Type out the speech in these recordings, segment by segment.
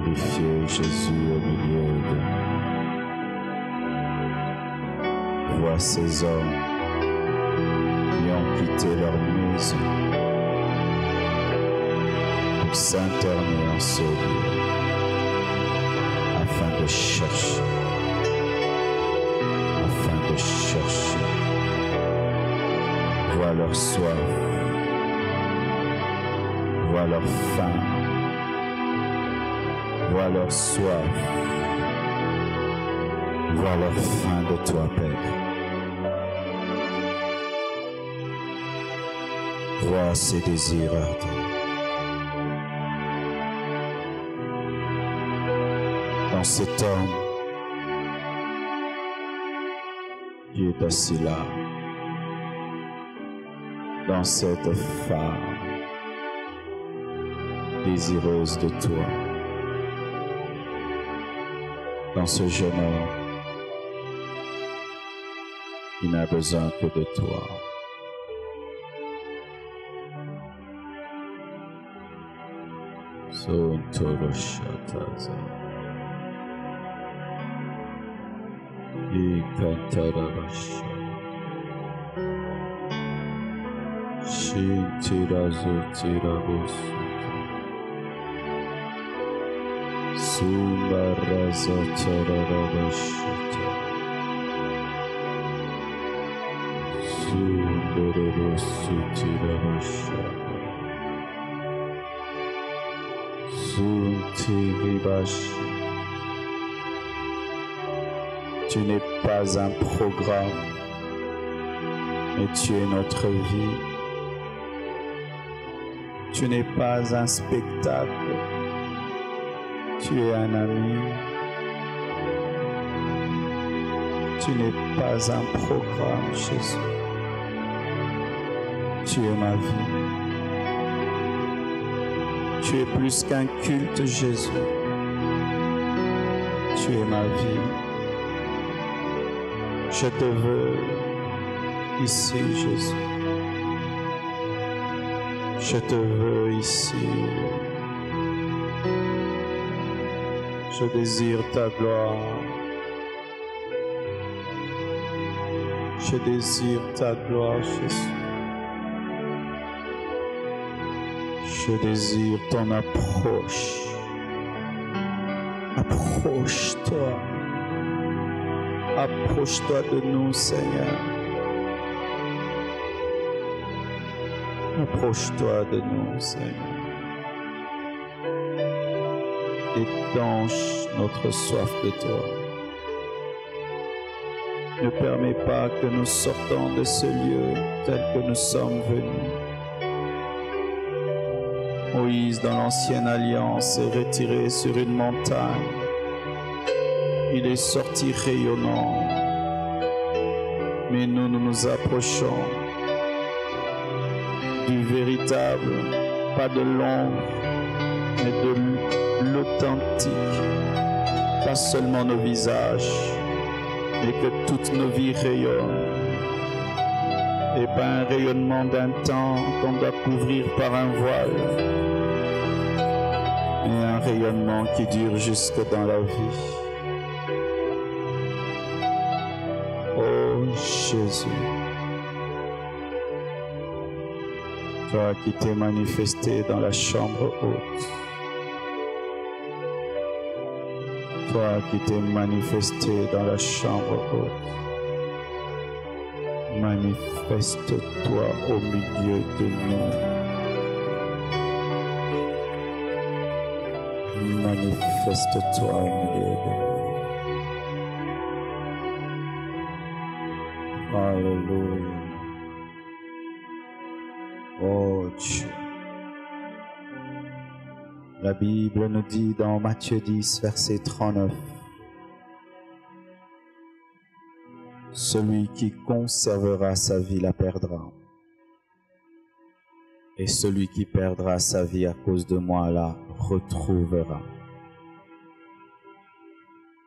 glorifier Jésus au milieu de nous. Vois ces hommes qui ont quitté leur maison pour s'interner en ce lieu afin de chercher. Vois leur soif, vois leur faim, vois leur soif, vois leur faim de toi, Père. Vois ces désirs ardents. Dans cet homme qui est assis là, dans cette femme désireuse de toi, dans ce jeune homme qui n'a besoin que de toi. Sontoroshataza Ikantarabasha Shintirazotirabosutta Sumarazatarabashita Sundorosutirabasha Suntiribashi. Tu n'es pas un programme, mais tu es notre vie. Tu n'es pas un spectacle, tu es un ami. Tu n'es pas un programme, Jésus. Tu es ma vie. Tu es plus qu'un culte, Jésus. Tu es ma vie. Je te veux ici, Jésus. Je te veux ici. Je désire ta gloire. Je désire ta gloire, Jésus. Je désire ton approche. Approche-toi. Approche-toi de nous, Seigneur. Approche-toi de nous, Seigneur. Étanche notre soif de toi. Ne permets pas que nous sortons de ce lieu tel que nous sommes venus. Moïse, dans l'ancienne alliance, est retiré sur une montagne. Il est sorti rayonnant. Mais nous nous approchons du véritable, pas de l'ombre, mais de l'authentique. Pas seulement nos visages, mais que toutes nos vies rayonnent. Et pas un rayonnement d'un temps qu'on doit couvrir par un voile, mais un rayonnement qui dure jusque dans la vie. Oh Jésus, toi qui t'es manifesté dans la chambre haute, toi qui t'es manifesté dans la chambre haute, manifeste-toi au milieu de nous. Manifeste-toi au milieu de nous. Alléluia. Oh Dieu. La Bible nous dit dans Matthieu 10, verset 39, celui qui conservera sa vie la perdra, et celui qui perdra sa vie à cause de moi la retrouvera.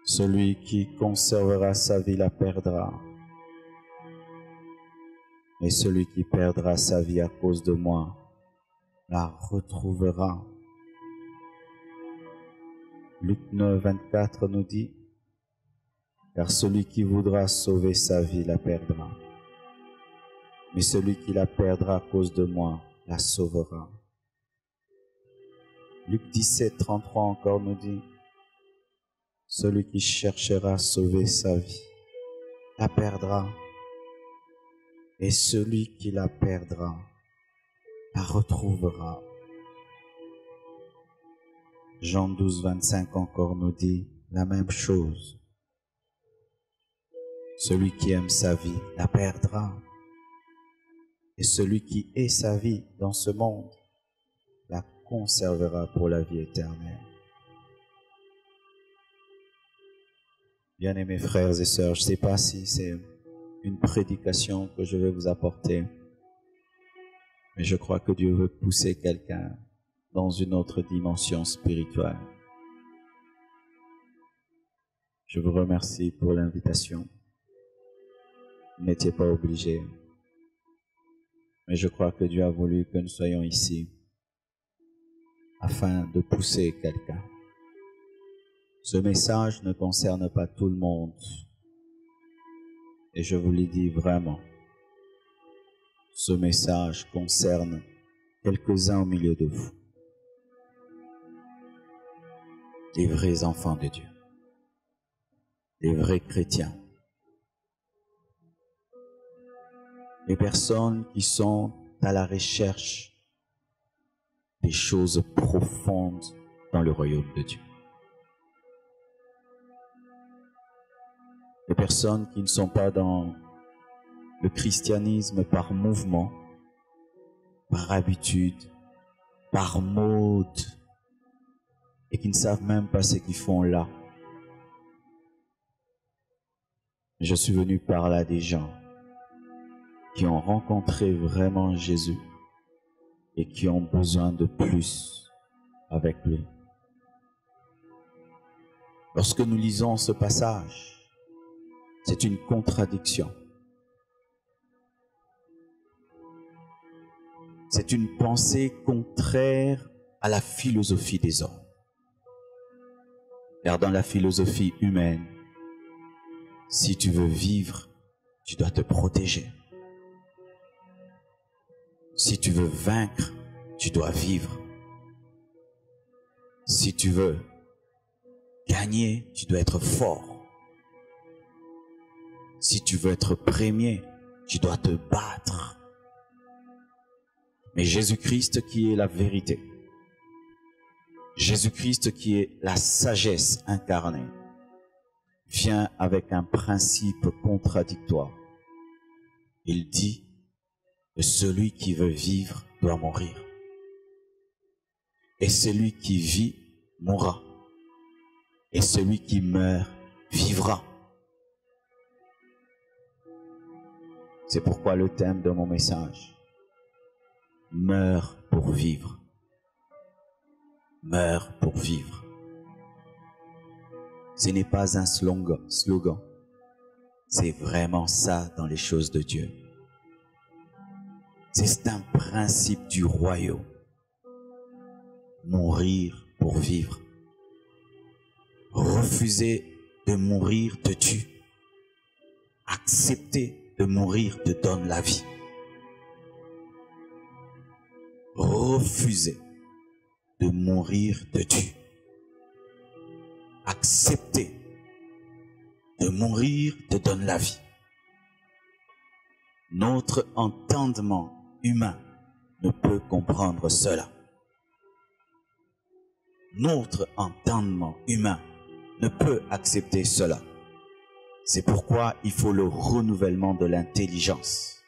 Celui qui conservera sa vie la perdra, et celui qui perdra sa vie à cause de moi la retrouvera. Luc 9, 24 nous dit, car celui qui voudra sauver sa vie la perdra, mais celui qui la perdra à cause de moi la sauvera. Luc 17, 33 encore nous dit, celui qui cherchera à sauver sa vie la perdra, et celui qui la perdra la retrouvera. Jean 12, 25 encore nous dit la même chose. Celui qui aime sa vie la perdra, et celui qui hait sa vie dans ce monde la conservera pour la vie éternelle. Bien-aimés frères et sœurs, je ne sais pas si c'est une prédication que je vais vous apporter, mais je crois que Dieu veut pousser quelqu'un dans une autre dimension spirituelle. Je vous remercie pour l'invitation. Vous n'étiez pas obligés, mais je crois que Dieu a voulu que nous soyons ici afin de pousser quelqu'un. Ce message ne concerne pas tout le monde, et je vous le dis vraiment, ce message concerne quelques-uns au milieu de vous, les vrais enfants de Dieu, les vrais chrétiens, les personnes qui sont à la recherche des choses profondes dans le royaume de Dieu. Les personnes qui ne sont pas dans le christianisme par mouvement, par habitude, par mode, et qui ne savent même pas ce qu'ils font là. Je suis venu parler à des gens qui ont rencontré vraiment Jésus et qui ont besoin de plus avec lui. Lorsque nous lisons ce passage, c'est une contradiction. C'est une pensée contraire à la philosophie des hommes. Car dans la philosophie humaine, si tu veux vivre, tu dois te protéger. Si tu veux vaincre, tu dois vivre. Si tu veux gagner, tu dois être fort. Si tu veux être premier, tu dois te battre. Mais Jésus-Christ qui est la vérité, Jésus-Christ qui est la sagesse incarnée, vient avec un principe contradictoire. Il dit que celui qui veut vivre doit mourir. Et celui qui vit mourra. Et celui qui meurt vivra. C'est pourquoi le thème de mon message, meurs pour vivre. Meurs pour vivre. Ce n'est pas un slogan. C'est vraiment ça dans les choses de Dieu. C'est un principe du royaume. Mourir pour vivre. Refuser de mourir te tue. Accepter de mourir te donne la vie. Refuser de mourir te tue. Accepter de mourir te donne la vie. Notre entendement humain ne peut comprendre cela. Notre entendement humain ne peut accepter cela. C'est pourquoi il faut le renouvellement de l'intelligence,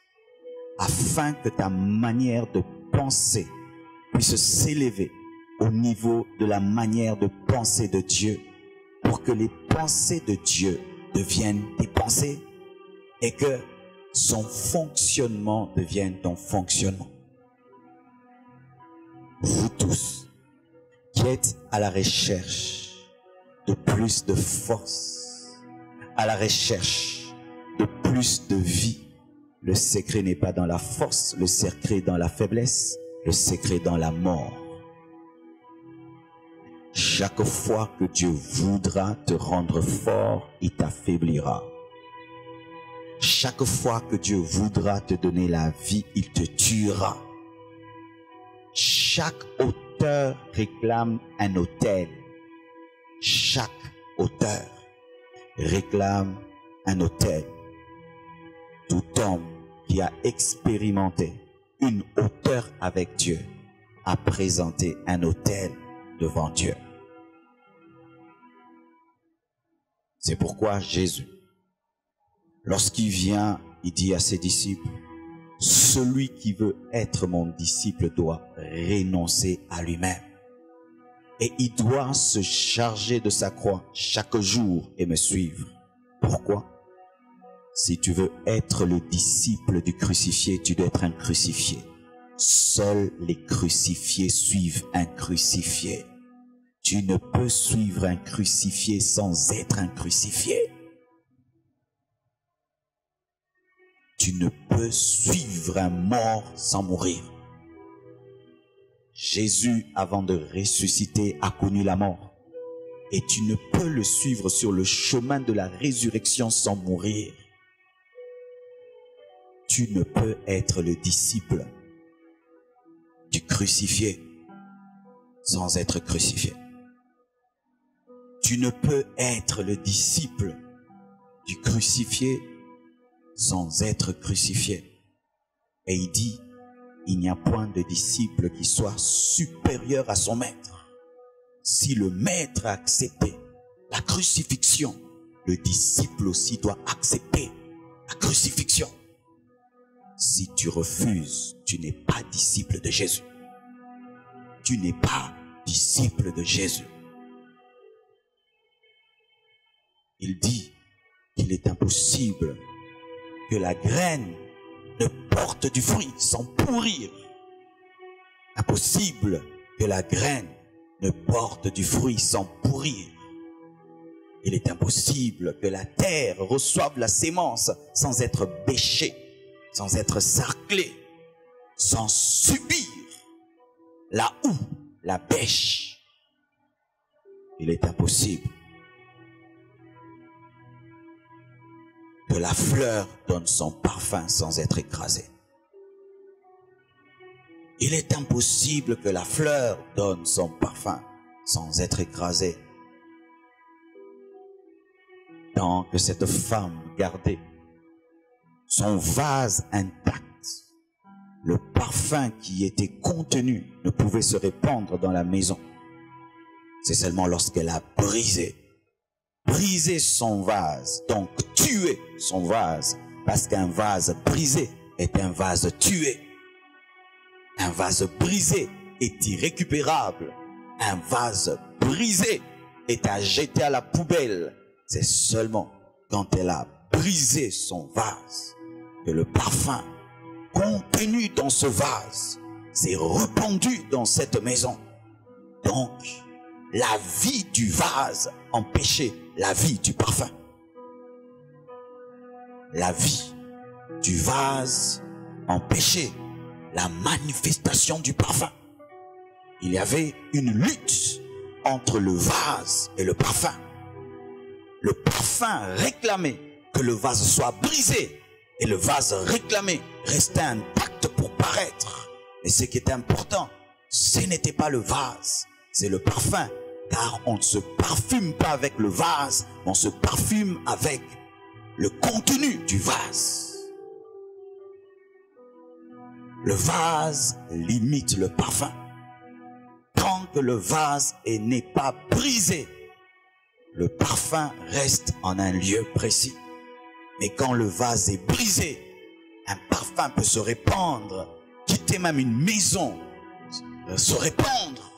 afin que ta manière de penser puisse s'élever au niveau de la manière de penser de Dieu, pour que les pensées de Dieu deviennent tes pensées et que son fonctionnement devienne ton fonctionnement. Vous tous qui êtes à la recherche de plus de force, à la recherche de plus de vie, le secret n'est pas dans la force, le secret est dans la faiblesse, le secret est dans la mort. Chaque fois que Dieu voudra te rendre fort, il t'affaiblira. Chaque fois que Dieu voudra te donner la vie, il te tuera. Chaque auteur réclame un autel. Chaque auteur réclame un autel. Tout homme qui a expérimenté une hauteur avec Dieu a présenté un autel devant Dieu. C'est pourquoi Jésus, lorsqu'il vient, il dit à ses disciples, « Celui qui veut être mon disciple doit renoncer à lui-même. Et il doit se charger de sa croix chaque jour et me suivre. » Pourquoi? Si tu veux être le disciple du crucifié, tu dois être un crucifié. Seuls les crucifiés suivent un crucifié. Tu ne peux suivre un crucifié sans être un crucifié. Tu ne peux suivre un mort sans mourir. Jésus, avant de ressusciter, a connu la mort. Et tu ne peux le suivre sur le chemin de la résurrection sans mourir. Tu ne peux être le disciple du crucifié sans être crucifié. Tu ne peux être le disciple du crucifié sans être crucifié. Et il dit, il n'y a point de disciple qui soit supérieur à son maître. Si le maître a accepté la crucifixion, le disciple aussi doit accepter la crucifixion. Si tu refuses, tu n'es pas disciple de Jésus. Tu n'es pas disciple de Jésus. Il dit qu'il est impossible que la graine ne porte du fruit sans pourrir. Impossible que la graine ne porte du fruit sans pourrir. Il est impossible que la terre reçoive la sémence sans être bêchée, sans être sarclée, sans subir la houe, la bêche. Il est impossible que la fleur donne son parfum sans être écrasée. Il est impossible que la fleur donne son parfum sans être écrasée. Tant que cette femme gardait son vase intact, le parfum qui était contenu ne pouvait se répandre dans la maison. C'est seulement lorsqu'elle a brisé son vase, donc tué son vase, parce qu'un vase brisé est un vase tué. Un vase brisé est irrécupérable. Un vase brisé est à jeter à la poubelle. C'est seulement quand elle a brisé son vase que le parfum contenu dans ce vase s'est répandu dans cette maison. Donc, la vie du vase empêchait la vie du parfum. La vie du vase empêchait la manifestation du parfum. Il y avait une lutte entre le vase et le parfum. Le parfum réclamait que le vase soit brisé et le vase réclamait rester intact pour paraître. Et ce qui est important, ce n'était pas le vase, c'est le parfum. Car on ne se parfume pas avec le vase, on se parfume avec le contenu du vase. Le vase limite le parfum. Tant que le vase n'est pas brisé, le parfum reste en un lieu précis. Mais quand le vase est brisé, un parfum peut se répandre, quitter même une maison, se répandre.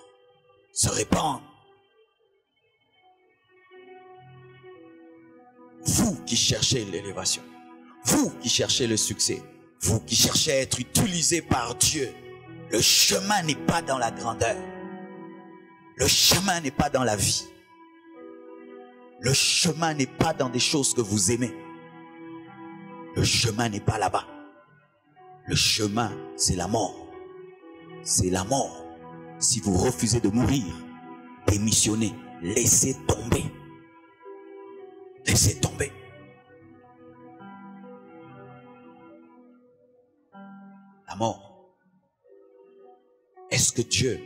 Vous qui cherchez l'élévation, vous qui cherchez le succès, vous qui cherchez à être utilisé par Dieu, le chemin n'est pas dans la grandeur. Le chemin n'est pas dans la vie. Le chemin n'est pas dans des choses que vous aimez. Le chemin n'est pas là-bas. Le chemin, c'est la mort. C'est la mort. Si vous refusez de mourir, démissionner. Laissez tomber. Laissez tomber. La mort. Est-ce que Dieu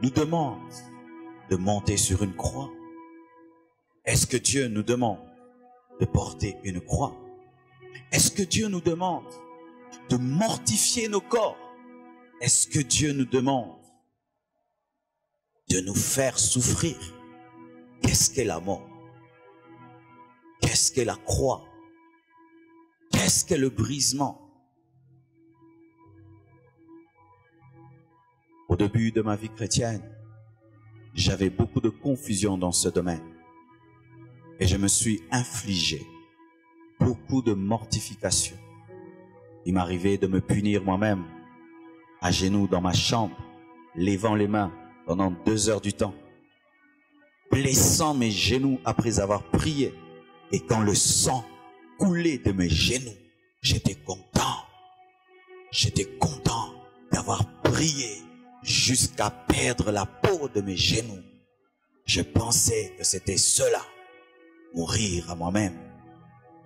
nous demande de monter sur une croix? Est-ce que Dieu nous demande de porter une croix? Est-ce que Dieu nous demande de mortifier nos corps? Est-ce que Dieu nous demande de nous faire souffrir? Qu'est-ce qu'est la mort? Qu'est-ce qu'est la croix? Qu'est-ce qu'est le brisement? Au début de ma vie chrétienne, j'avais beaucoup de confusion dans ce domaine. Et je me suis infligé beaucoup de mortification. Il m'arrivait de me punir moi-même, à genoux dans ma chambre, levant les mains pendant 2 heures du temps, blessant mes genoux après avoir prié. Et quand le sang coulait de mes genoux, j'étais content. J'étais content d'avoir prié jusqu'à perdre la peau de mes genoux. Je pensais que c'était cela, mourir à moi-même.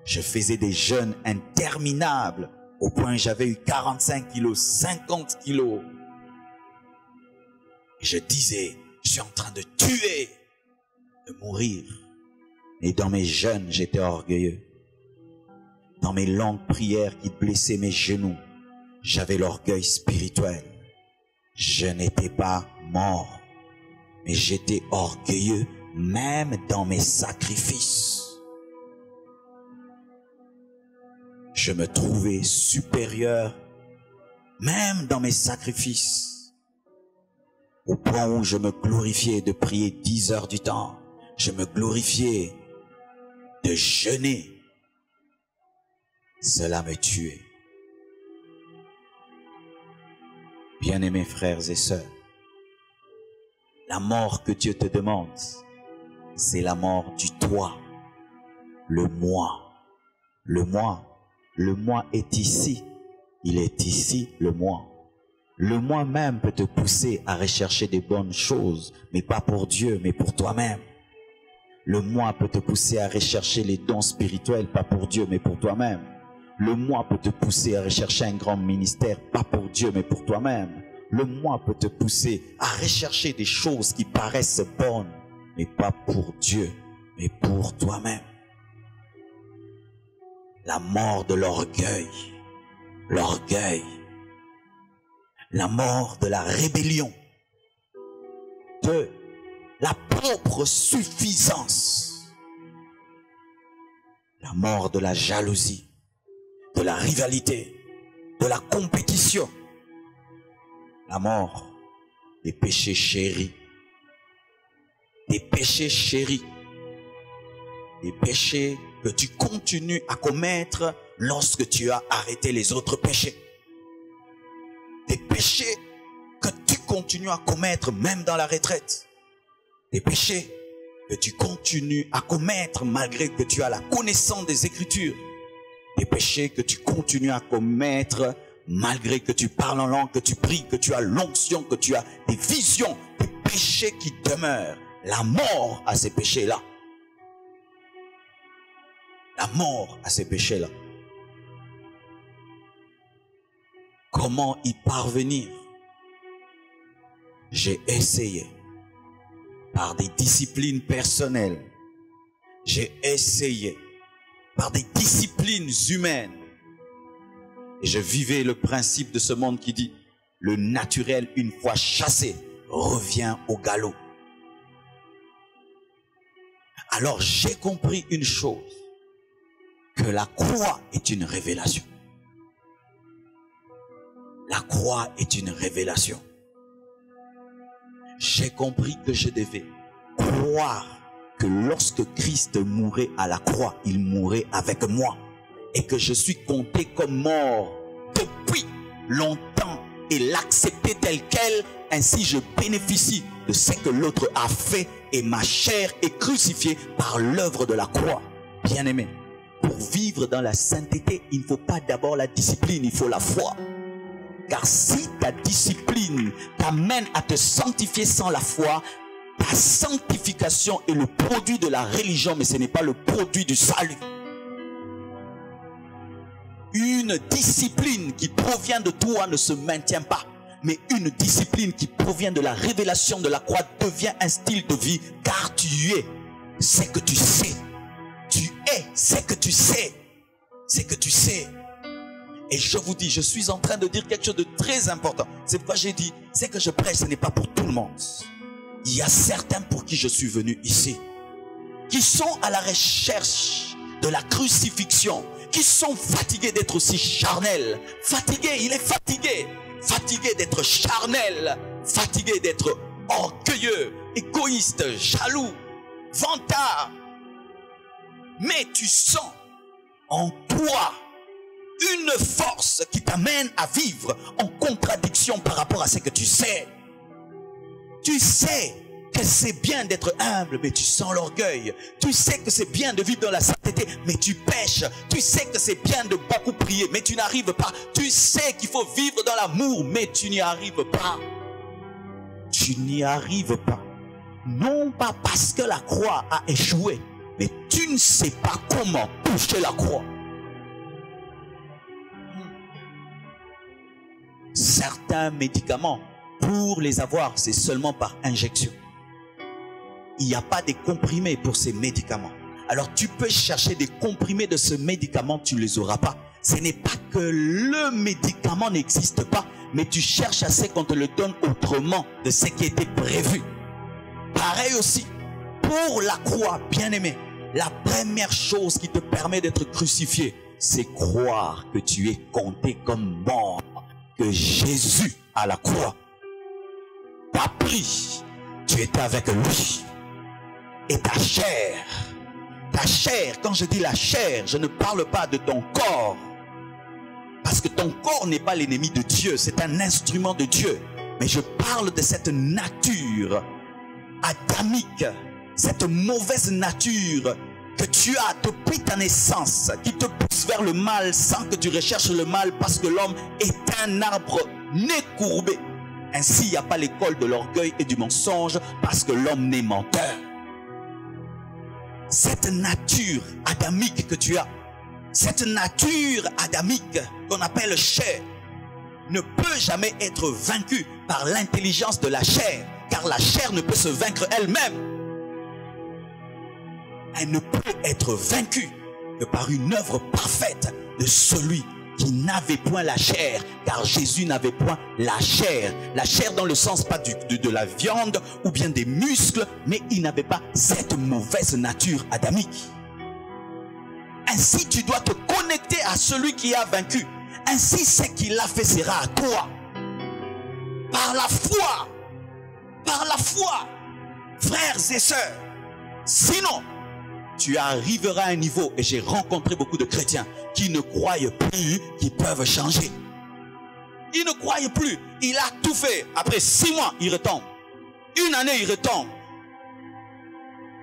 Je faisais des jeûnes interminables au point où j'avais eu 45 kilos, 50 kilos. Et je disais, je suis en train de tuer, de mourir. Et dans mes jeûnes, j'étais orgueilleux. Dans mes longues prières qui blessaient mes genoux, j'avais l'orgueil spirituel. Je n'étais pas mort, mais j'étais orgueilleux même dans mes sacrifices. Je me trouvais supérieur même dans mes sacrifices. Au point où je me glorifiais de prier 10 heures du temps. Je me glorifiais de jeûner. Cela me tuait. Bien-aimés frères et sœurs, la mort que Dieu te demande, c'est la mort du toi, le moi. Le moi. Le moi est ici. Il est ici, le moi. Le moi même peut te pousser à rechercher des bonnes choses, mais pas pour Dieu, mais pour toi-même. Le moi peut te pousser à rechercher les dons spirituels, pas pour Dieu, mais pour toi-même. Le moi peut te pousser à rechercher un grand ministère, pas pour Dieu, mais pour toi-même. Le moi peut te pousser à rechercher des choses qui paraissent bonnes, mais pas pour Dieu, mais pour toi-même. La mort de l'orgueil, l'orgueil. La mort de la rébellion, de la propre suffisance. La mort de la jalousie, de la rivalité, de la compétition. La mort des péchés chéris. Des péchés chéris. Des péchés que tu continues à commettre lorsque tu as arrêté les autres péchés. Des péchés que tu continues à commettre même dans la retraite. Des péchés que tu continues à commettre malgré que tu as la connaissance des Écritures. Des péchés que tu continues à commettre malgré que tu parles en langue, que tu pries, que tu as l'onction, que tu as des visions. Des péchés qui demeurent. La mort à ces péchés-là. La mort à ces péchés-là. Comment y parvenir? J'ai essayé par des disciplines personnelles. J'ai essayé par des disciplines humaines. Et je vivais le principe de ce monde qui dit le naturel, une fois chassé, revient au galop. Alors j'ai compris une chose, que la croix est une révélation. La croix est une révélation. J'ai compris que je devais croire que lorsque Christ mourait à la croix, il mourait avec moi. Et que je suis compté comme mort depuis longtemps et l'accepter tel quel. Ainsi je bénéficie de ce que l'autre a fait et ma chair est crucifiée par l'œuvre de la croix. Bien-aimé, pour vivre dans la sainteté, il ne faut pas d'abord la discipline, il faut la foi. Car si ta discipline t'amène à te sanctifier sans la foi, Ta sanctification est le produit de la religion, mais ce n'est pas le produit du salut. Une discipline qui provient de toi ne se maintient pas, mais une discipline qui provient de la révélation de la croix devient un style de vie, car tu es ce que tu sais. Tu es ce que tu sais. C'est que tu sais. Et je vous dis, je suis en train de dire quelque chose de très important. C'est pourquoi j'ai dit, ce que je prêche, ce n'est pas pour tout le monde. Il y a certains pour qui je suis venu ici, qui sont à la recherche de la crucifixion, qui sont fatigués d'être aussi charnels. Fatigués, il est fatigué. Fatigué d'être charnel, fatigué d'être orgueilleux, égoïste, jaloux, vantard. Mais tu sens en toi une force qui t'amène à vivre en contradiction par rapport à ce que tu sais. Tu sais que c'est bien d'être humble, mais tu sens l'orgueil. Tu sais que c'est bien de vivre dans la sainteté, mais tu pêches. Tu sais que c'est bien de beaucoup prier, mais tu n'arrives pas. Tu sais qu'il faut vivre dans l'amour, mais tu n'y arrives pas. Tu n'y arrives pas. Non pas parce que la croix a échoué, mais tu ne sais pas comment toucher la croix. Certains médicaments, pour les avoir, c'est seulement par injection. Il n'y a pas de comprimés pour ces médicaments. Alors tu peux chercher des comprimés de ce médicament, tu ne les auras pas. Ce n'est pas que le médicament n'existe pas, mais tu cherches à ce qu'on te le donne autrement de ce qui était prévu. Pareil aussi, pour la croix, bien-aimé, la première chose qui te permet d'être crucifié, c'est croire que tu es compté comme mort, que Jésus à la croix t'a pris, tu étais avec lui. Et ta chair, quand je dis la chair, je ne parle pas de ton corps. Parce que ton corps n'est pas l'ennemi de Dieu, c'est un instrument de Dieu. Mais je parle de cette nature adamique, cette mauvaise nature que tu as depuis ta naissance, qui te pousse vers le mal sans que tu recherches le mal, parce que l'homme est un arbre né courbé. Ainsi, il n'y a pas l'école de l'orgueil et du mensonge, parce que l'homme n'est menteur. Cette nature adamique que tu as, cette nature adamique qu'on appelle chair, ne peut jamais être vaincue par l'intelligence de la chair, car la chair ne peut se vaincre elle-même. Elle ne peut être vaincue que par une œuvre parfaite de celui qui n'avait point la chair, car Jésus n'avait point la chair. La chair dans le sens pas de la viande ou bien des muscles, mais il n'avait pas cette mauvaise nature adamique. Ainsi tu dois te connecter à celui qui a vaincu. Ainsi ce qu'il a fait sera à toi. Par la foi. Par la foi. Frères et sœurs. Sinon, tu arriveras à un niveau, et j'ai rencontré beaucoup de chrétiens qui ne croient plus qu'ils peuvent changer. Ils ne croient plus. Il a tout fait. Après 6 mois, il retombe. 1 année, il retombe.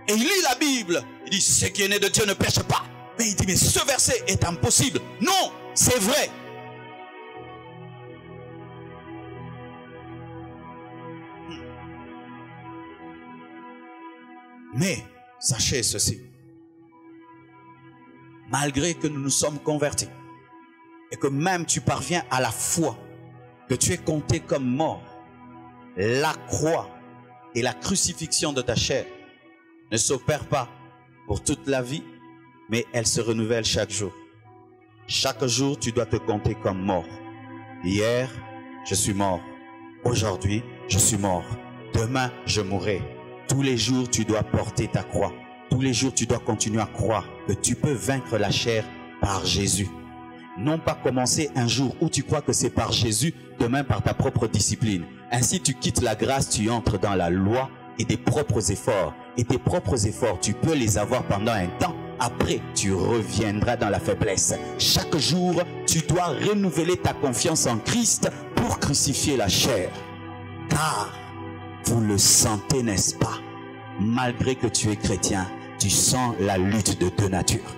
Et il lit la Bible. Il dit, ce qui est né de Dieu ne pêche pas. Mais il dit, mais ce verset est impossible. Non, c'est vrai. Mais, sachez ceci. Malgré que nous nous sommes convertis et que même tu parviens à la foi, que tu es compté comme mort, la croix et la crucifixion de ta chair ne s'opèrent pas pour toute la vie, mais elles se renouvellent chaque jour. Chaque jour, tu dois te compter comme mort. Hier, je suis mort. Aujourd'hui, je suis mort. Demain, je mourrai. Tous les jours, tu dois porter ta croix. Tous les jours, tu dois continuer à croire que tu peux vaincre la chair par Jésus. Non pas commencer un jour où tu crois que c'est par Jésus, demain par ta propre discipline. Ainsi, tu quittes la grâce, tu entres dans la loi et tes propres efforts. Et tes propres efforts, tu peux les avoir pendant un temps. Après, tu reviendras dans la faiblesse. Chaque jour, tu dois renouveler ta confiance en Christ pour crucifier la chair. Car, vous le sentez, n'est-ce pas? Malgré que tu es chrétien, tu sens la lutte de 2 natures.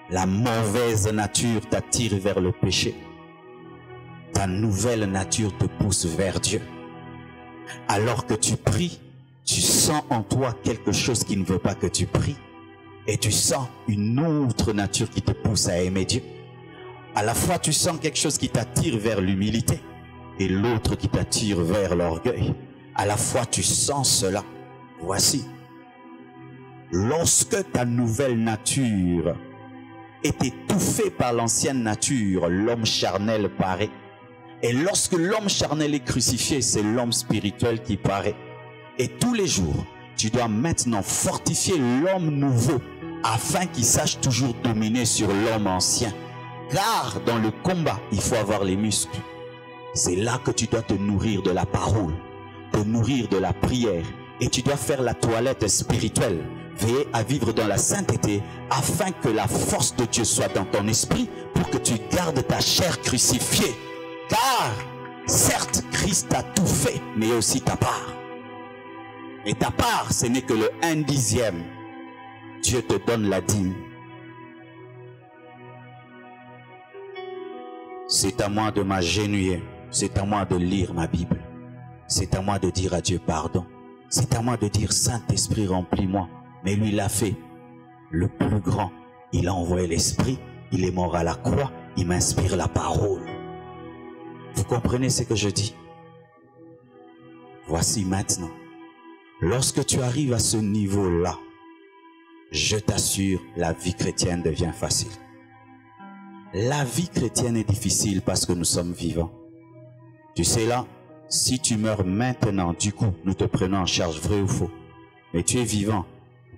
La mauvaise nature t'attire vers le péché. Ta nouvelle nature te pousse vers Dieu. Alors que tu pries, tu sens en toi quelque chose qui ne veut pas que tu pries. Et tu sens une autre nature qui te pousse à aimer Dieu. À la fois, tu sens quelque chose qui t'attire vers l'humilité et l'autre qui t'attire vers l'orgueil. À la fois, tu sens cela. Voici. Lorsque ta nouvelle nature est étouffée par l'ancienne nature, l'homme charnel paraît. Et lorsque l'homme charnel est crucifié, c'est l'homme spirituel qui paraît. Et tous les jours, tu dois maintenant fortifier l'homme nouveau afin qu'il sache toujours dominer sur l'homme ancien. Car dans le combat, il faut avoir les muscles. C'est là que tu dois te nourrir de la parole, te nourrir de la prière. Et tu dois faire la toilette spirituelle. Veiller à vivre dans la sainteté afin que la force de Dieu soit dans ton esprit pour que tu gardes ta chair crucifiée. Car, certes, Christ a tout fait, mais aussi ta part. Et ta part, ce n'est que le 1/10. Dieu te donne la dîme. C'est à moi de m'agenouiller. C'est à moi de lire ma Bible. C'est à moi de dire à Dieu pardon. C'est à moi de dire Saint-Esprit remplis-moi. Mais lui l'a fait. Le plus grand, il a envoyé l'Esprit. Il est mort à la croix. Il m'inspire la parole. Vous comprenez ce que je dis? Voici maintenant. Lorsque tu arrives à ce niveau-là, je t'assure, la vie chrétienne devient facile. La vie chrétienne est difficile parce que nous sommes vivants. Tu sais là, si tu meurs maintenant, du coup, nous te prenons en charge, vrai ou faux. Mais tu es vivant.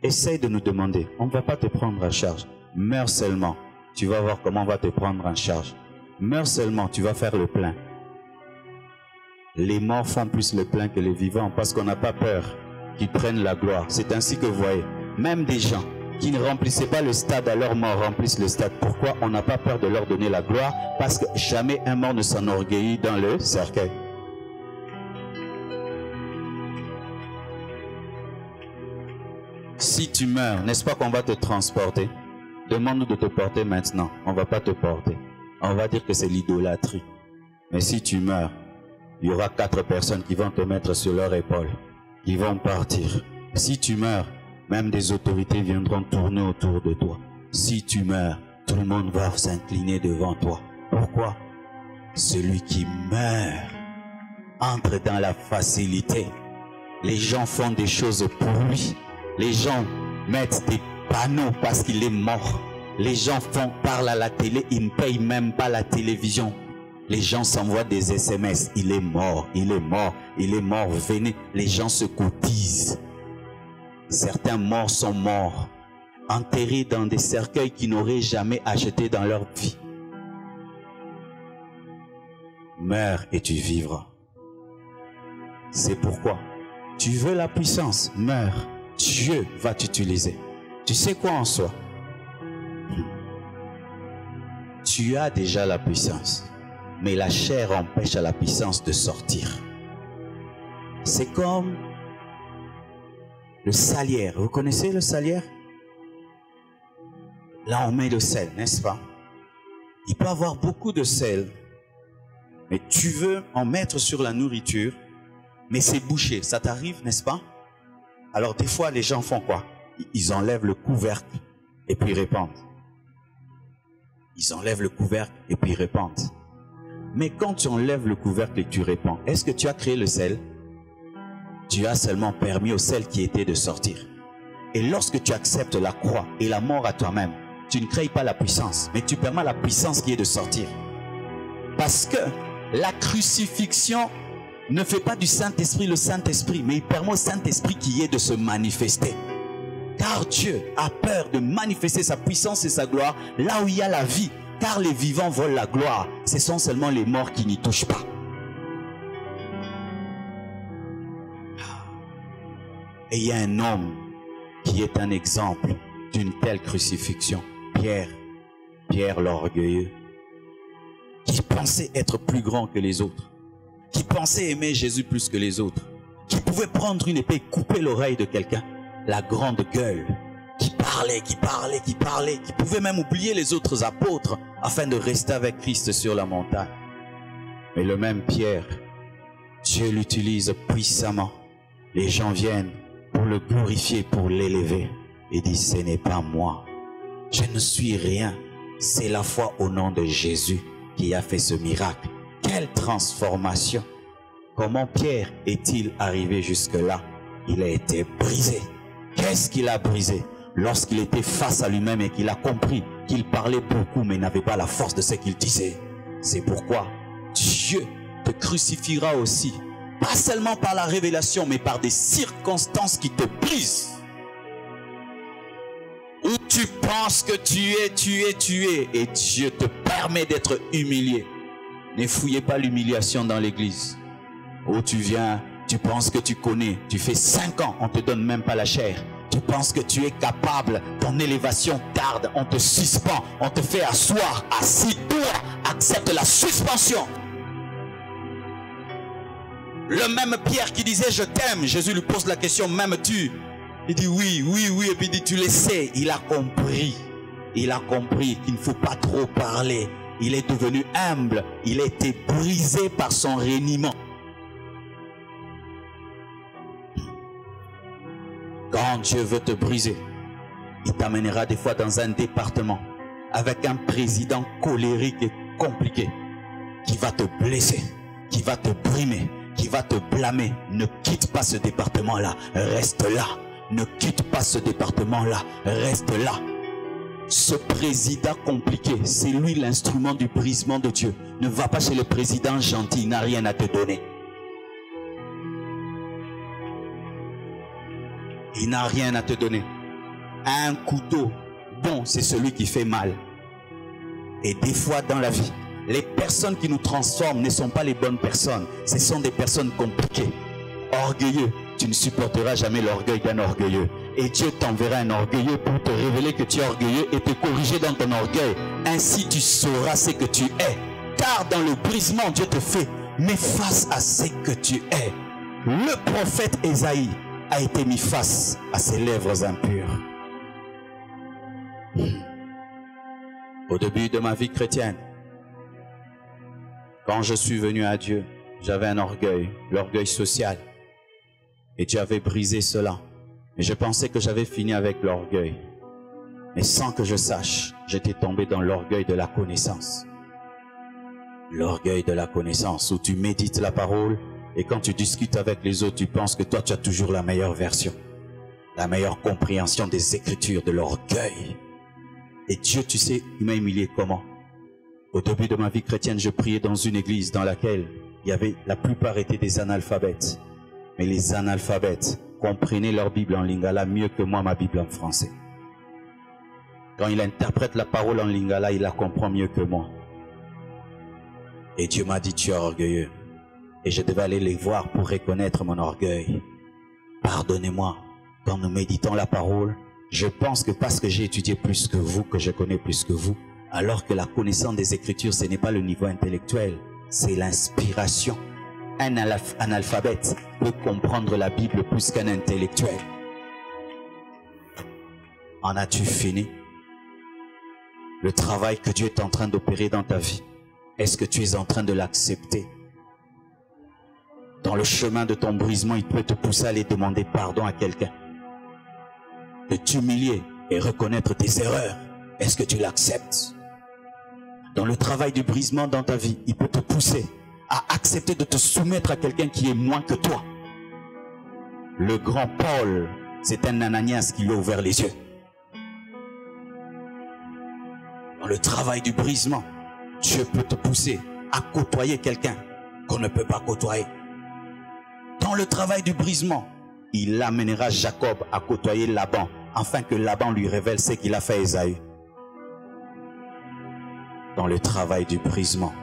Essaye de nous demander, on ne va pas te prendre en charge. Meurs seulement, tu vas voir comment on va te prendre en charge. Meurs seulement, tu vas faire le plein. Les morts font plus le plein que les vivants parce qu'on n'a pas peur qu'ils prennent la gloire. C'est ainsi que vous voyez, même des gens qui ne remplissaient pas le stade à leur mort remplissent le stade. Pourquoi? On n'a pas peur de leur donner la gloire parce que jamais un mort ne s'enorgueillit dans le cercueil. Si tu meurs, n'est-ce pas qu'on va te transporter? Demande-nous de te porter maintenant. On ne va pas te porter. On va dire que c'est l'idolâtrie. Mais si tu meurs, il y aura 4 personnes qui vont te mettre sur leur épaule. Ils vont partir. Si tu meurs, même des autorités viendront tourner autour de toi. Si tu meurs, tout le monde va s'incliner devant toi. Pourquoi? Celui qui meurt entre dans la facilité. Les gens font des choses pour lui. Les gens mettent des panneaux parce qu'il est mort. Les gens parlent à la télé, ils ne payent même pas la télévision. Les gens s'envoient des SMS. Il est mort, il est mort, il est mort, venez. Les gens se cotisent. Certains morts sont morts, enterrés dans des cercueils qu'ils n'auraient jamais achetés dans leur vie. Meurs et tu vivras. C'est pourquoi tu veux la puissance, meurs. Dieu va t'utiliser. Tu sais quoi en soi? Tu as déjà la puissance, mais la chair empêche à la puissance de sortir. C'est comme le salière. Vous connaissez le salière? Là, on met le sel, n'est-ce pas? Il peut y avoir beaucoup de sel, mais tu veux en mettre sur la nourriture, mais c'est bouché. Ça t'arrive, n'est-ce pas? Alors, des fois, les gens font quoi? Ils enlèvent le couvercle et puis ils répandent. Ils enlèvent le couvercle et puis ils répandent. Mais quand tu enlèves le couvercle et que tu répands, est-ce que tu as créé le sel? Tu as seulement permis au sel qui était de sortir. Et lorsque tu acceptes la croix et la mort à toi-même, tu ne crées pas la puissance, mais tu permets la puissance qui est de sortir. Parce que la crucifixion ne fait pas du Saint-Esprit le Saint-Esprit, mais il permet au Saint-Esprit qui est de se manifester. Car Dieu a peur de manifester sa puissance et sa gloire là où il y a la vie. Car les vivants volent la gloire. Ce sont seulement les morts qui n'y touchent pas. Et il y a un homme qui est un exemple d'une telle crucifixion. Pierre l'orgueilleux, qui pensait être plus grand que les autres, qui pensait aimer Jésus plus que les autres, qui pouvait prendre une épée et couper l'oreille de quelqu'un, la grande gueule, qui parlait, qui pouvait même oublier les autres apôtres afin de rester avec Christ sur la montagne. Mais le même Pierre Dieu l'utilise puissamment. Les gens viennent pour le glorifier, pour l'élever. Et disent, ce n'est pas moi. Je ne suis rien. C'est la foi au nom de Jésus qui a fait ce miracle. Quelle transformation! Comment Pierre est-il arrivé jusque-là? Il a été brisé. Qu'est-ce qu'il a brisé? Lorsqu'il était face à lui-même et qu'il a compris qu'il parlait beaucoup mais n'avait pas la force de ce qu'il disait. C'est pourquoi Dieu te crucifiera aussi. Pas seulement par la révélation, mais par des circonstances qui te brisent. Où tu penses que tu es, et Dieu te permet d'être humilié. Ne fouillez pas l'humiliation dans l'église. Où tu viens, tu penses que tu connais, tu fais 5 ans, on ne te donne même pas la chair. Tu penses que tu es capable, ton élévation tarde, on te suspend, on te fait asseoir, assis-toi, accepte la suspension. Le même Pierre qui disait je t'aime, Jésus lui pose la question, m'aimes-tu? Il dit oui, et puis il dit tu le sais. Il a compris qu'il ne faut pas trop parler. Il est devenu humble, il a été brisé par son reniement. Quand Dieu veut te briser, il t'amènera des fois dans un département avec un président colérique et compliqué qui va te blesser, qui va te brimer, qui va te blâmer. Ne quitte pas ce département-là, reste là. Ne quitte pas ce département-là, reste là. Ce président compliqué, c'est lui l'instrument du brisement de Dieu. Ne va pas chez le président gentil, il n'a rien à te donner. Il n'a rien à te donner. Un couteau, bon, c'est celui qui fait mal. Et des fois dans la vie, les personnes qui nous transforment ne sont pas les bonnes personnes. Ce sont des personnes compliquées. Orgueilleux, tu ne supporteras jamais l'orgueil d'un orgueilleux. Et Dieu t'enverra un orgueilleux pour te révéler que tu es orgueilleux et te corriger dans ton orgueil. Ainsi tu sauras ce que tu es. Car dans le brisement, Dieu te fait, mais face à ce que tu es. Le prophète Ésaïe a été mis face à ses lèvres impures. Au début de ma vie chrétienne, quand je suis venu à Dieu, j'avais un orgueil, l'orgueil social. Et Dieu avait brisé cela. Et je pensais que j'avais fini avec l'orgueil. Mais sans que je sache, j'étais tombé dans l'orgueil de la connaissance. L'orgueil de la connaissance, où tu médites la parole, et quand tu discutes avec les autres, tu penses que toi, tu as toujours la meilleure version, la meilleure compréhension des Écritures, de l'orgueil. Et Dieu, tu sais, il m'a humilié comment? Au début de ma vie chrétienne, je priais dans une église dans laquelle il y avait, la plupart étaient des analphabètes. Mais les analphabètes comprenaient leur Bible en lingala mieux que moi, ma Bible en français. Quand il interprète la parole en lingala, il la comprend mieux que moi. Et Dieu m'a dit, tu es orgueilleux. Et je devais aller les voir pour reconnaître mon orgueil. Pardonnez-moi, quand nous méditons la parole, je pense que parce que j'ai étudié plus que vous, que je connais plus que vous, alors que la connaissance des Écritures, ce n'est pas le niveau intellectuel, c'est l'inspiration. Un analphabète peut comprendre la Bible plus qu'un intellectuel. En as-tu fini? Le travail que Dieu est en train d'opérer dans ta vie, est-ce que tu es en train de l'accepter? Dans le chemin de ton brisement, il peut te pousser à aller demander pardon à quelqu'un, de t'humilier et reconnaître tes erreurs. Est-ce que tu l'acceptes? Dans le travail du brisement dans ta vie, il peut te pousser à accepter de te soumettre à quelqu'un qui est moins que toi. Le grand Paul, c'est un Ananias qui lui a ouvert les yeux. Dans le travail du brisement, Dieu peut te pousser à côtoyer quelqu'un qu'on ne peut pas côtoyer. Dans le travail du brisement, il amènera Jacob à côtoyer Laban, afin que Laban lui révèle ce qu'il a fait à Ésaü. Dans le travail du brisement,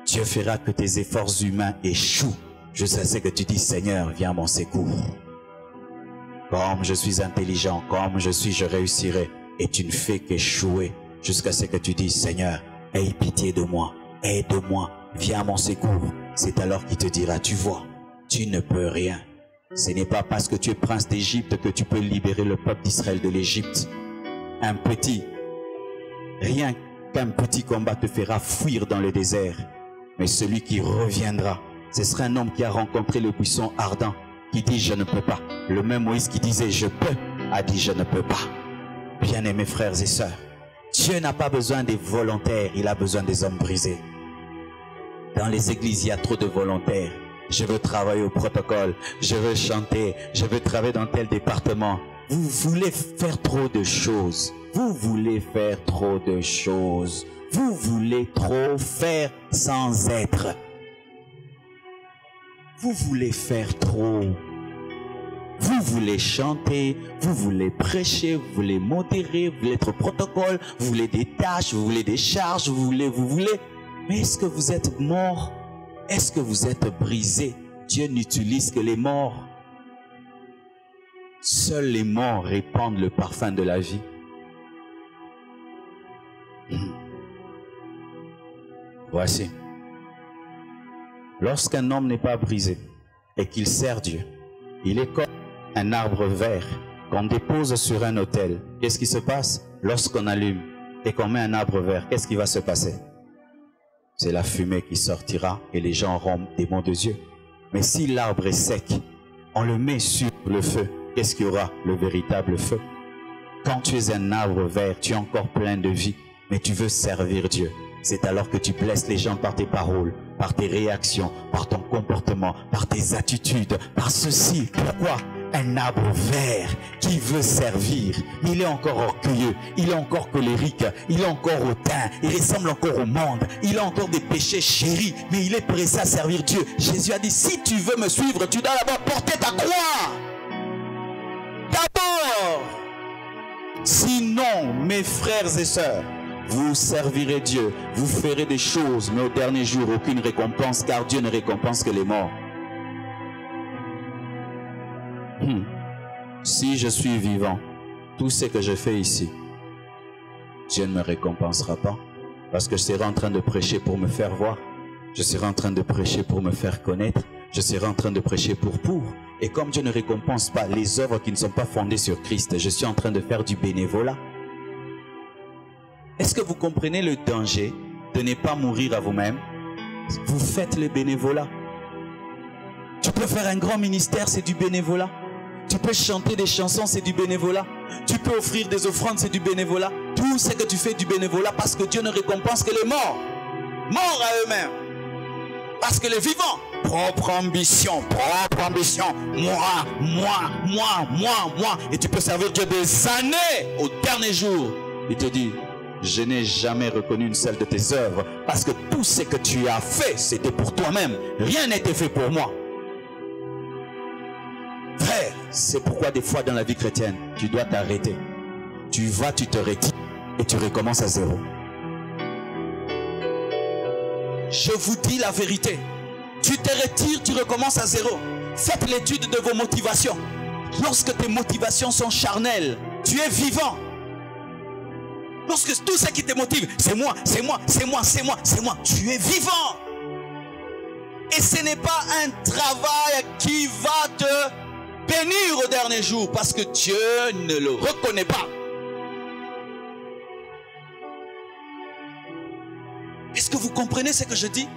Dieu fera que tes efforts humains échouent jusqu'à ce que tu dis, Seigneur, viens à mon secours. Comme je suis intelligent, comme je suis, je réussirai. Et tu ne fais qu'échouer jusqu'à ce que tu dis, Seigneur, aie pitié de moi, aide-moi, viens à mon secours. C'est alors qu'il te dira, tu vois, tu ne peux rien. Ce n'est pas parce que tu es prince d'Égypte que tu peux libérer le peuple d'Israël de l'Égypte. Rien qu'un petit combat te fera fuir dans le désert. Mais celui qui reviendra Ce serait un homme qui a rencontré le buisson ardent, qui dit je ne peux pas. Le même Moïse qui disait je peux, a dit je ne peux pas. Bien-aimés frères et sœurs, Dieu n'a pas besoin des volontaires, il a besoin des hommes brisés. Dans les églises, il y a trop de volontaires. Je veux travailler au protocole, je veux chanter, je veux travailler dans tel département. Vous voulez faire trop de choses. Vous voulez faire trop de choses. Vous voulez trop faire sans être. Vous voulez faire trop. Vous voulez chanter, vous voulez prêcher, vous voulez modérer, vous voulez être au protocole, vous voulez des tâches, vous voulez des charges, vous voulez. Mais est-ce que vous êtes mort? Est-ce que vous êtes brisé? Dieu n'utilise que les morts. Seuls les morts répandent le parfum de la vie. Voici. Lorsqu'un homme n'est pas brisé et qu'il sert Dieu, il est comme un arbre vert qu'on dépose sur un autel. Qu'est-ce qui se passe? Lorsqu'on allume et qu'on met un arbre vert, qu'est-ce qui va se passer? C'est la fumée qui sortira et les gens auront des maux de Dieu. Mais si l'arbre est sec, on le met sur le feu, qu'est-ce qu'il y aura? Le véritable feu. Quand tu es un arbre vert, tu es encore plein de vie, mais tu veux servir Dieu. C'est alors que tu blesses les gens par tes paroles, par tes réactions, par ton comportement, par tes attitudes, par ceci. Pourquoi? Un arbre vert qui veut servir, il est encore orgueilleux, il est encore colérique, il est encore hautain, il ressemble encore au monde, il a encore des péchés chéris, mais il est pressé à servir Dieu. Jésus a dit, si tu veux me suivre, tu dois d'abord porter ta croix. D'abord. Sinon, mes frères et sœurs, vous servirez Dieu, vous ferez des choses, mais au dernier jour, aucune récompense, car Dieu ne récompense que les morts. Si je suis vivant, tout ce que je fais ici, Dieu ne me récompensera pas, parce que je serai en train de prêcher pour me faire voir, je serai en train de prêcher pour me faire connaître, je serai en train de prêcher pour. Et comme Dieu ne récompense pas les œuvres qui ne sont pas fondées sur Christ, je suis en train de faire du bénévolat. Est-ce que vous comprenez le danger de ne pas mourir à vous-même? Vous faites le bénévolat. Tu peux faire un grand ministère, c'est du bénévolat. Tu peux chanter des chansons, c'est du bénévolat. Tu peux offrir des offrandes, c'est du bénévolat. Tout ce que tu fais du bénévolat parce que Dieu ne récompense que les morts. Morts à eux-mêmes. Parce que les vivants, propre ambition. Moi. Et tu peux servir Dieu des années. Au dernier jour, il te dit, je n'ai jamais reconnu une seule de tes œuvres. Parce que tout ce que tu as fait, c'était pour toi-même. Rien n'était fait pour moi. Frère, c'est pourquoi des fois dans la vie chrétienne, tu dois t'arrêter. Tu vas, tu te retires et tu recommences à zéro. Je vous dis la vérité. Tu te retires, tu recommences à zéro. Faites l'étude de vos motivations. Lorsque tes motivations sont charnelles, tu es vivant. Lorsque tout ce qui te motive, c'est moi, tu es vivant. Et ce n'est pas un travail qui va te bénir au dernier jour, parce que Dieu ne le reconnaît pas. Est-ce que vous comprenez ce que je dis?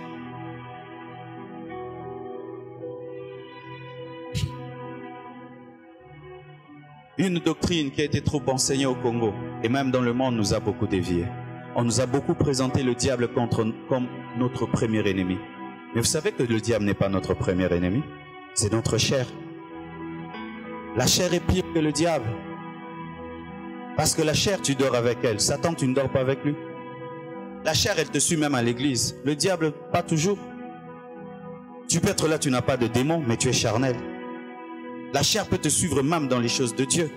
Une doctrine qui a été trop enseignée au Congo et même dans le monde nous a beaucoup déviés. On nous a beaucoup présenté le diable comme notre premier ennemi. Mais vous savez que le diable n'est pas notre premier ennemi. C'est notre chair. La chair est pire que le diable. Parce que la chair, tu dors avec elle. Satan, tu ne dors pas avec lui. La chair, elle te suit même à l'église. Le diable, pas toujours. Tu peux être là, tu n'as pas de démon, mais tu es charnel. La chair peut te suivre même dans les choses de Dieu.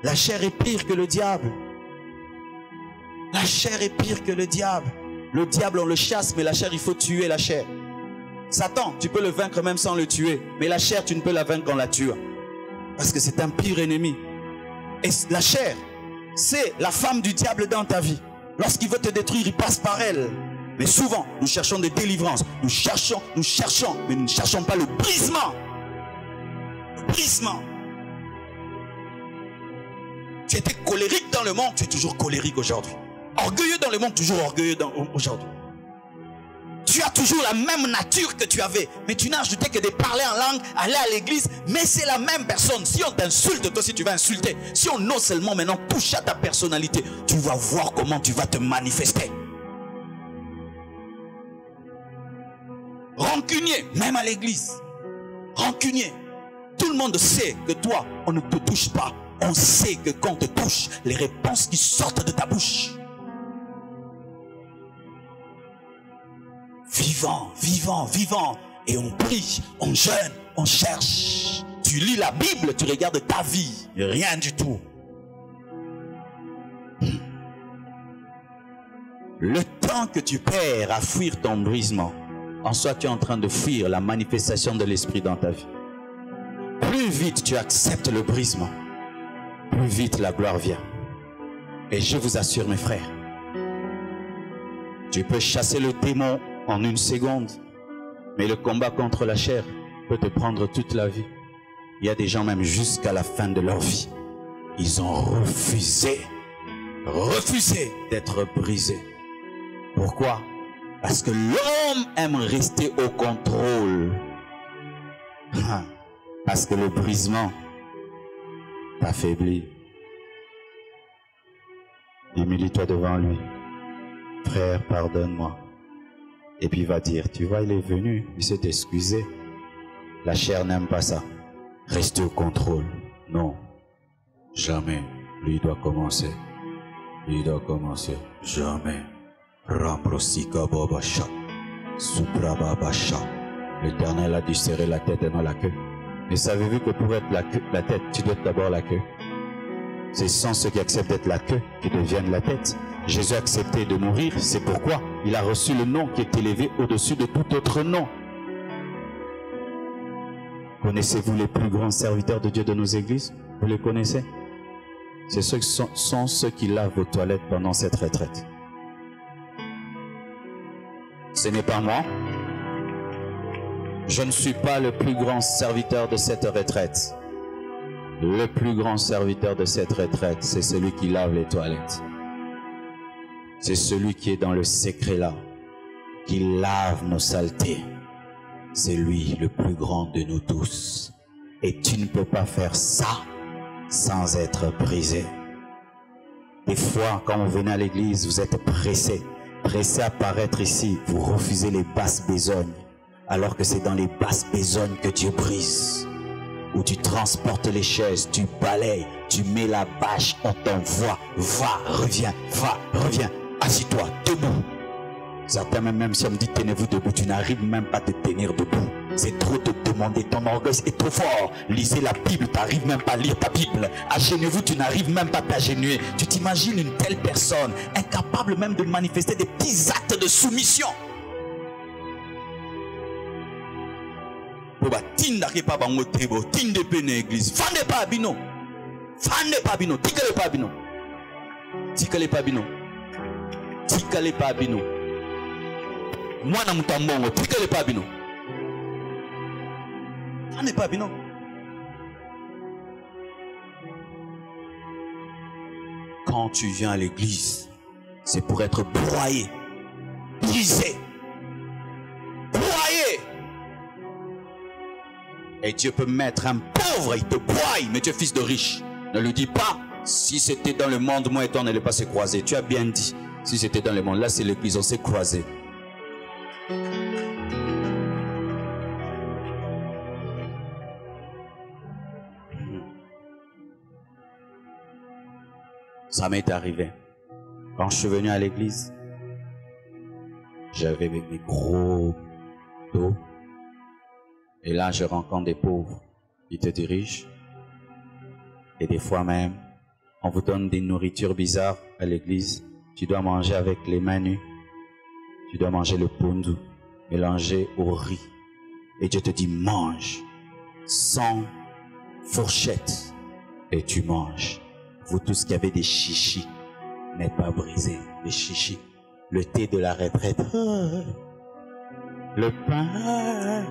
La chair est pire que le diable. La chair est pire que le diable. Le diable, on le chasse, mais la chair, il faut tuer la chair. Satan, tu peux le vaincre même sans le tuer. Mais la chair, tu ne peux la vaincre qu'en la tuant. Parce que c'est un pire ennemi. Et la chair, c'est la femme du diable dans ta vie. Lorsqu'il veut te détruire, il passe par elle. Mais souvent, nous cherchons des délivrances. Nous cherchons, mais nous ne cherchons pas le brisement. Le brisement. Tu étais colérique dans le monde, tu es toujours colérique aujourd'hui. Orgueilleux dans le monde, toujours orgueilleux aujourd'hui. Tu as toujours la même nature que tu avais. Mais tu n'as ajouté que de parler en langue, aller à l'église. Mais c'est la même personne. Si on t'insulte, toi aussi tu vas insulter. Si on ose seulement maintenant toucher à ta personnalité, tu vas voir comment tu vas te manifester. Rancunier, même à l'église. Rancunier. Tout le monde sait que toi, on ne te touche pas. On sait que quand on te touche, les réponses qui sortent de ta bouche. Vivant, vivant, vivant. Et on prie, on jeûne, on cherche. Tu lis la Bible, tu regardes ta vie. Rien du tout. Le temps que tu perds à fuir ton brisement, en soi tu es en train de fuir la manifestation de l'esprit dans ta vie. Plus vite tu acceptes le brisement, plus vite la gloire vient. Et je vous assure mes frères, tu peux chasser le démon en une seconde, mais le combat contre la chair peut te prendre toute la vie. Il y a des gens même jusqu'à la fin de leur vie, ils ont refusé d'être brisés. Pourquoi? Parce que l'homme aime rester au contrôle. Parce que le brisement t'affaiblit. Humilie-toi devant lui. Frère, pardonne-moi. Et puis il va dire, tu vois, il est venu, il s'est excusé. La chair n'aime pas ça. Rester au contrôle. Non, jamais. Lui doit commencer. Lui doit commencer. Jamais. Rambrosika Babasha. Suprababasha. L'Éternel a dû serrer la tête et non la queue. Mais savez-vous que pour être la tête, tu dois être d'abord la queue? C'est sans ceux qui acceptent d'être la queue qui deviennent la tête. Jésus a accepté de mourir, c'est pourquoi il a reçu le nom qui est élevé au-dessus de tout autre nom. Connaissez-vous les plus grands serviteurs de Dieu de nos églises? Vous les connaissez? C'est ceux qui sont ceux qui lavent vos toilettes pendant cette retraite. Ce n'est pas moi. Je ne suis pas le plus grand serviteur de cette retraite. Le plus grand serviteur de cette retraite, c'est celui qui lave les toilettes. C'est celui qui est dans le secret là, qui lave nos saletés. C'est lui le plus grand de nous tous. Et tu ne peux pas faire ça sans être brisé. Des fois, quand vous venez à l'église, vous êtes pressé à paraître ici. Vous refusez les basses besognes, alors que c'est dans les basses besognes que Dieu brise. Où tu transportes les chaises, tu balayes, tu mets la bâche, on t'envoie, va, reviens, assis-toi, debout. Certains même si on me dit tenez-vous debout, tu n'arrives même pas à te tenir debout. C'est trop te demander, ton orgueil est trop fort. Lisez la Bible, tu n'arrives même pas à lire ta Bible. Agenouillez-vous, tu n'arrives même pas à t'agenouiller. Tu t'imagines une telle personne, incapable même de manifester des petits actes de soumission. Tinda ke pa bango tebo, tinde pe na église. Fande pa bino. Fande pa bino, tikale pa bino. Tikale pa bino. Tikale pa bino. Mwana mutambongo, tikale pa bino. Fande pa bino. Quand tu viens à l'église, c'est pour être broyé, brisé, broyé. Et Dieu peut mettre un pauvre, il te broye, mais tu es fils de riche. Ne lui dis pas, si c'était dans le monde, moi et toi, on n'allait pas se croiser. Tu as bien dit, si c'était dans le monde, là c'est l'église, on s'est croisés. Ça m'est arrivé. Quand je suis venu à l'église, j'avais mes gros dos. Et là, je rencontre des pauvres qui te dirigent. Et des fois même, on vous donne des nourritures bizarres à l'église. Tu dois manger avec les mains nues. Tu dois manger le pondu mélangé au riz. Et Dieu te dit, mange sans fourchette. Et tu manges. Vous tous qui avez des chichis, n'est pas brisé. Les chichis. Le thé de la retraite. Le pain.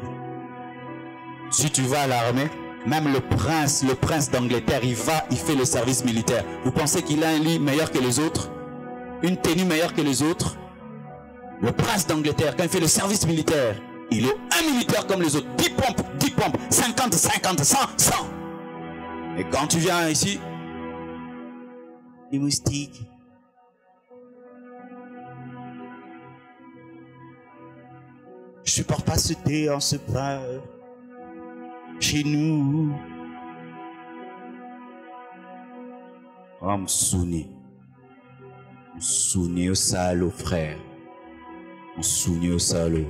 Si tu vas à l'armée, même le prince d'Angleterre, il fait le service militaire. Vous pensez qu'il a un lit meilleur que les autres? Une tenue meilleure que les autres? Le prince d'Angleterre, quand il fait le service militaire, il est un militaire comme les autres. 10 pompes, 50, 100, 100. Et quand tu viens ici, les moustiques. Je supporte pas ce thé, on se parle. Chez nous. On me souvenait. On se souvenait au salaud, frère. On se souvenait au salaud.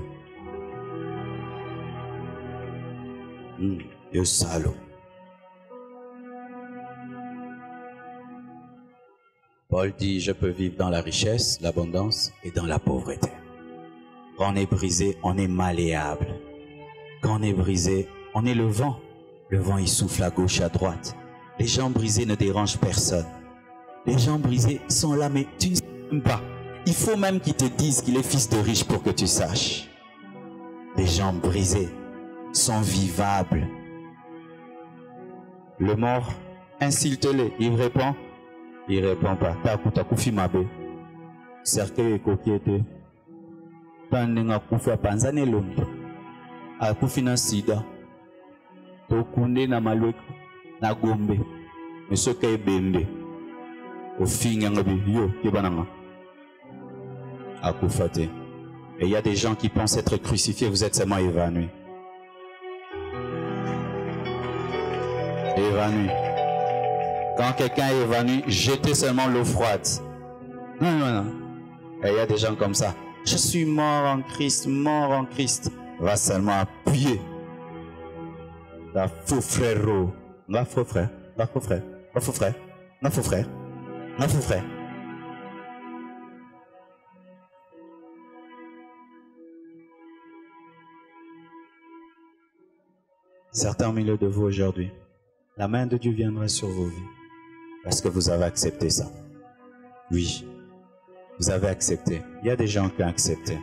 Et au salaud. Paul dit, je peux vivre dans la richesse, l'abondance et dans la pauvreté. Quand on est brisé, on est malléable. Quand on est brisé, on est le vent. Le vent, il souffle à gauche, à droite. Les gens brisés ne dérangent personne. Les gens brisés sont là, mais tu ne sais même pas. Il faut même qu'ils te disent qu'il est fils de riche pour que tu saches. Les gens brisés sont vivables. Le mort, insulte-le. Il répond. Il répond pas. T'as koufi mabe. Cercueil et coquillette. T'as n'enga koufi à panzane l'ombre. A koufi na sida. Tokunde na malwek na gombe. Monsieur kay bembe. Au fin yangabi yo kibananga. A koufate. Et il y a des gens qui pensent être crucifiés. Vous êtes seulement évanouis. Évanoui. Quand quelqu'un est évanoui, jetez seulement l'eau froide. Non. Et il y a des gens comme ça. Je suis mort en Christ, mort en Christ. Va seulement appuyer. La faux frère. La faux frère. La faux frère. La faux frère. La faux frère. La faux frère. Certains au milieu de vous aujourd'hui, la main de Dieu viendra sur vos vies. Parce que vous avez accepté ça. Oui, vous avez accepté. Il y a des gens qui ont accepté.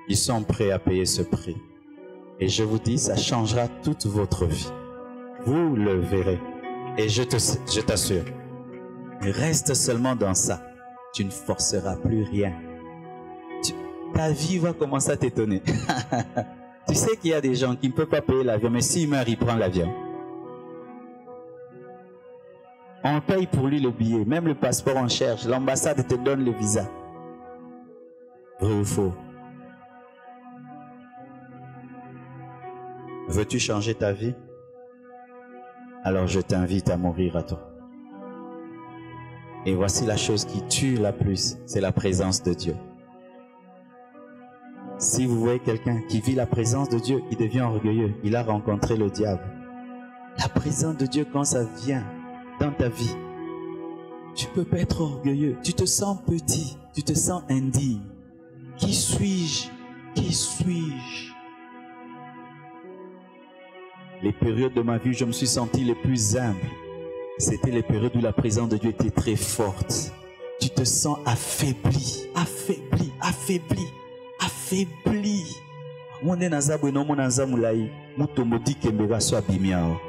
Ils sont prêts à payer ce prix. Et je vous dis, ça changera toute votre vie. Vous le verrez. Et je t'assure, reste seulement dans ça. Tu ne forceras plus rien. Ta vie va commencer à t'étonner. Tu sais qu'il y a des gens qui ne peuvent pas payer l'avion, mais s'il meurt, il prend l'avion. On paye pour lui le billet, même le passeport on cherche, l'ambassade te donne le visa. Vrai ou faux? Veux-tu changer ta vie? Alors je t'invite à mourir à toi. Et voici la chose qui tue la plus, c'est la présence de Dieu. Si vous voyez quelqu'un qui vit la présence de Dieu, il devient orgueilleux, il a rencontré le diable. La présence de Dieu, quand ça vient dans ta vie, tu peux pas être orgueilleux, tu te sens petit, tu te sens indigne. Qui suis-je? Qui suis-je? Les périodes de ma vie où je me suis senti le plus humble, c'était les périodes où la présence de Dieu était très forte. Tu te sens affaibli, affaibli, affaibli, affaibli. Mone nazabwe no mona nzamulai, mutomodi kembega so abimiao.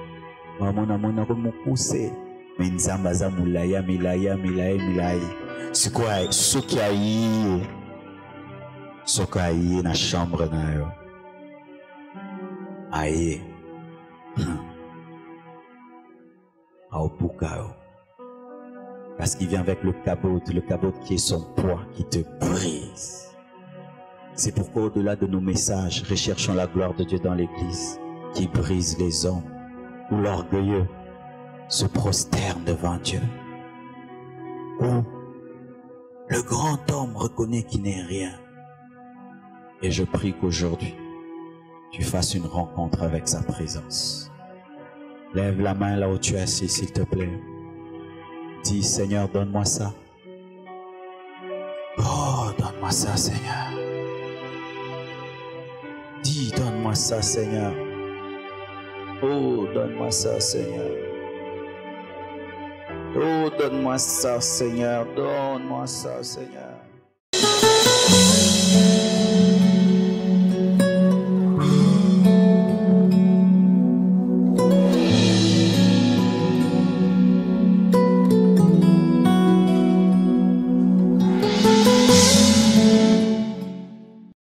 Mamona mona ko mukuse, menzamba zamulaya milai. Sikwa sokiayi. Sokayi na chambre na yo. Aye. Aopukao. Parce qu'il vient avec le cabot qui est son poids, qui te brise. C'est pourquoi au-delà de nos messages, recherchons la gloire de Dieu dans l'église, qui brise les hommes, où l'orgueilleux se prosterne devant Dieu, où le grand homme reconnaît qu'il n'est rien. Et je prie qu'aujourd'hui, tu fasses une rencontre avec sa présence. Lève la main là où tu es assis, s'il te plaît. Dis, Seigneur, donne-moi ça. Oh, donne-moi ça, Seigneur. Dis, donne-moi ça, Seigneur. Oh, donne-moi ça, Seigneur. Oh, donne-moi ça, Seigneur. Donne-moi ça, Seigneur.